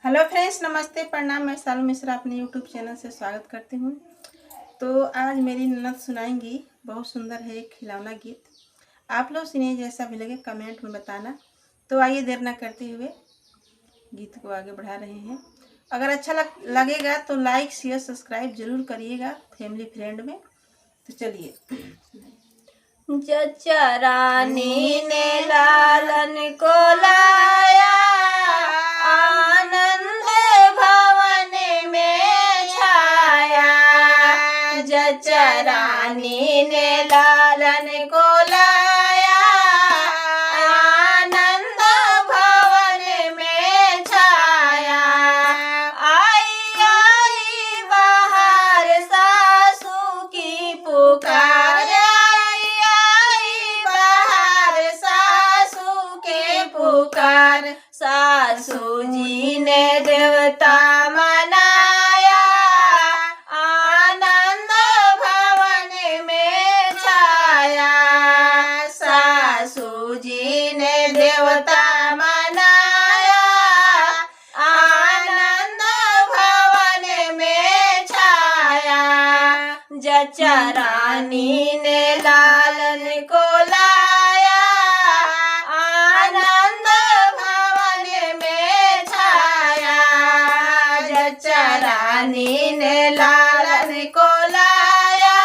Hello friends, नमस्ते, प्रणाम। मैं शालू मिश्रा अपने यूट्यूब चैनल से स्वागत करती हूँ। तो आज मेरी ननद सुनाएंगी, बहुत सुंदर है एक खिलौना गीत। आप लोग सुनिए, जैसा भी लगे कमेंट में बताना। तो आइए देर ना करते हुए गीत को आगे बढ़ा रहे हैं। अगर अच्छा लगेगा तो लाइक शेयर सब्सक्राइब जरूर करिएगा फैमिली फ्रेंड में। तो चलिए। जच्चा रानी ने लालन को लाया, आनंद भवन में छाया। जच्चा रानी ने लालन को लाया, आनंद भवन में छाया। आई आई बाहर सासू की पुकार, पुकार। सासू जी ने देवता मनाया, आनंद भवन में छाया। सासू जी ने देवता मनाया, आनंद भवन में छाया। जच्चा रानी ने लालन को लाया, रानी ने लालन को लाया,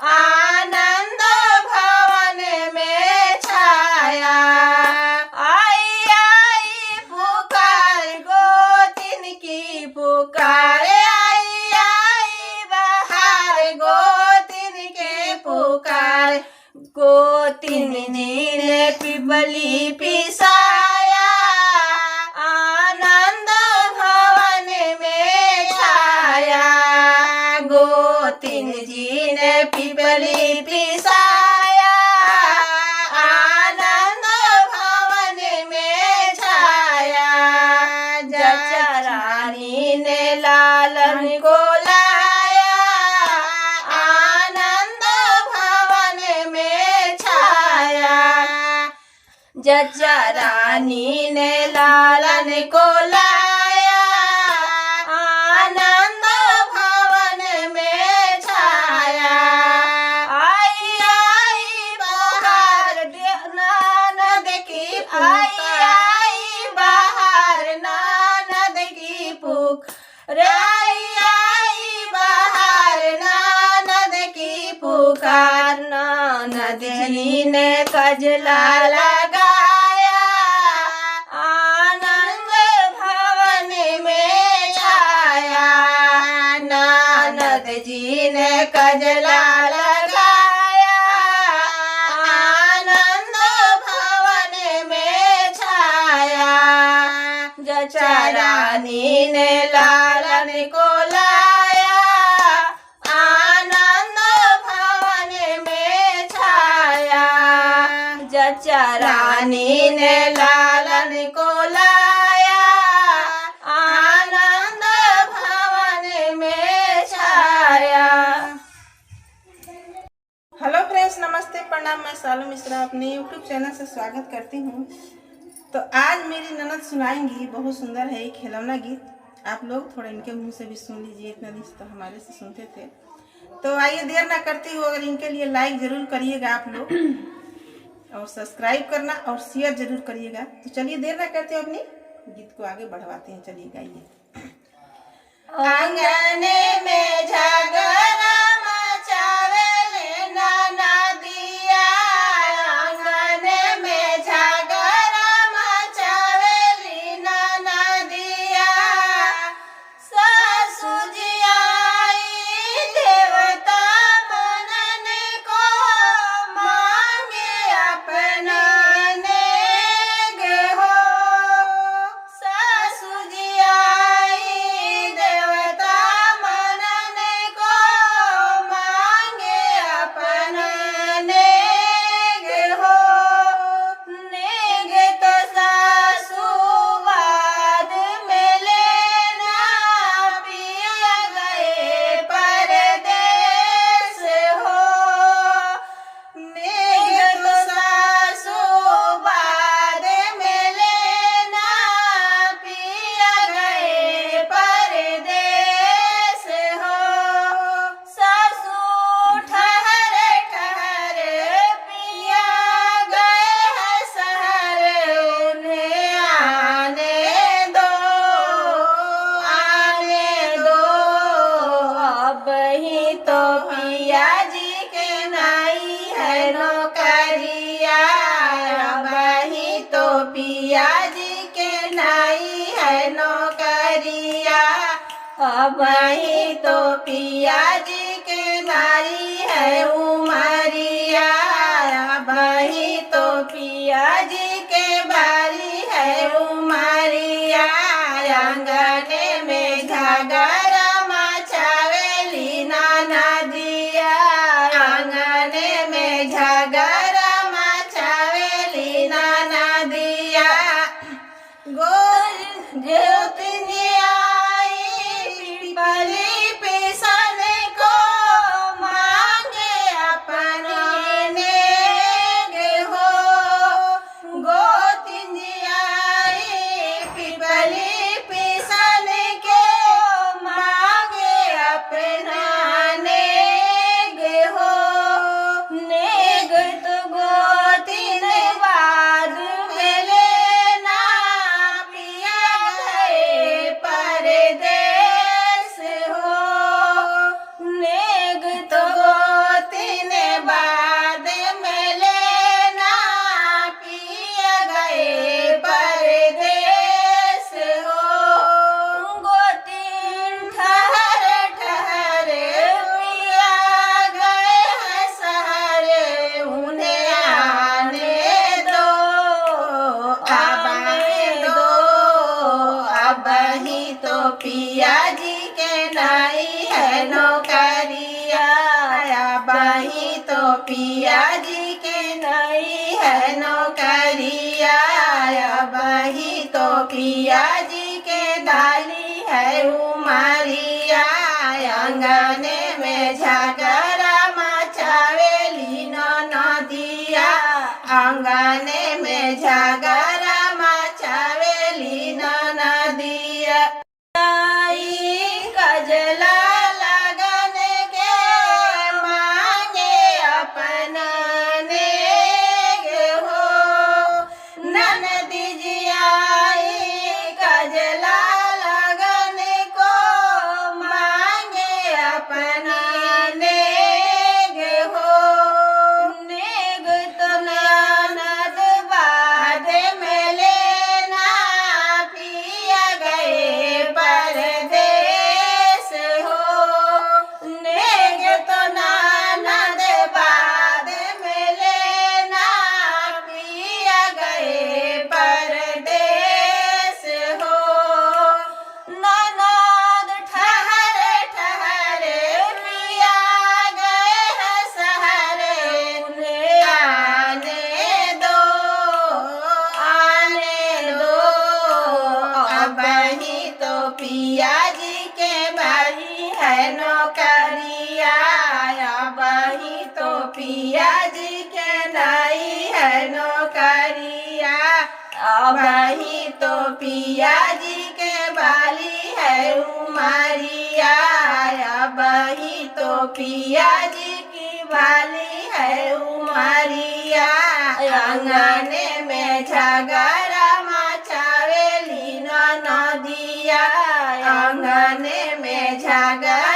आनंद भवन में छाया। आई आई पुकार गोतिन की पुकार, आई आई बाहर गोतिन के पुकार। गोतिन जी ने पिपली पिसाया, आनंद भवन में छाया। गोतिन जी ने पिपली पिसाया, आनंद भवन में छाया। जच्चा रानी ने लालन को लाया, आनंद भवन में छाया। जच्चा रानी ने लालन को लाया, आनंद भवन में छाया। आई आई बाहर ननद की, आई आई बाहर ननद की पुकार, आई आई बाहर ननद की पुकार। ननद जी ने कजला लगाया, आनंद भवन में छाया। ननद जी ने कजला लगाया, आनंद भवन में छाया। जच्चा रानी ने लालन को लाया, आनंद भवन में छाया। जच्चा रानी ने लालन को लाया, आनंद भवन में छाया। हेलो फ्रेंड्स, नमस्ते, प्रणाम। मैं शालू मिश्रा अपने यूट्यूब चैनल से स्वागत करती हूँ। तो आज मेरी ननद सुनाएंगी, बहुत सुंदर है एक खिलौना गीत। आप लोग थोड़ा इनके मुंह से भी सुन लीजिए, इतना दिन तो हमारे से सुनते थे। तो आइए देर ना करती हूँ, अगर इनके लिए लाइक जरूर करिएगा आप लोग, और सब्सक्राइब करना और शेयर जरूर करिएगा। तो चलिए देर ना करते हो, अपनी गीत को आगे बढ़वाते हैं। चलिए गाइए। आंगन में झगड़ा मचावेले ननदिया, आंगन में झगड़ा मचावेली ननदिया। सासू जी आई देवता मनन को, मांगे अपना नेग हो। सासू जी आई देवता मनन को, है नौकरिया। अब ही तो पिया जी के नाई है उमरिया। अब ही तो पिया जी के बारी है उमरिया। आंगने में घाघरा मचावेली नदिया। आंगने में घाघरा मचावेली नदिया। गोतिनी आई पीपली पिसन को मांगे अपने नेग हो। गोतिनी आई पीपली पिसन के मांगे अपना नेग हो। नेग तो गोतिन बाद में लेना पिया गए परदेस हो। नेग तो गोतिन बाद में लेना पिया गए परदेस हो। गोतिन ठहर ठहर पिया गए हैं सहरे उन्हें आने दो। आने दो। अब ही तो पिया जी के नाई है नौकरिया। अब ही तो पिया जी के नाई है नौकरिया। अब ही तो पिया जी के दाली है उमरिया। आंगने में झगड़ा मचावेली नदिया। आंगने में झगड़ा मचावेली नदिया। कजला लगन के मांगे अपना नेग हो। ननदी जी आई कजला लगन को मांगे अपना नेग हो। नेग तो ननद बाद में लेना पिया गए परदेस हो। नेग तो ननद बाद में लेना पिया गए परदेस हो। ननद ठहर ठहर पिया गए हैं सहरे उन्हें आने दो। आने दो। अब ही तो पिया जी के बारी है नौकरिया। अब ही तो पिया जी के नाई है नौकरिया। अब ही तो पिया जी के बाली है उमरिया। अब ही तो पिया जी की बाली है उमरिया। आंगने में झगड़ा मचावेली नदिया। आंगने में झगड़ा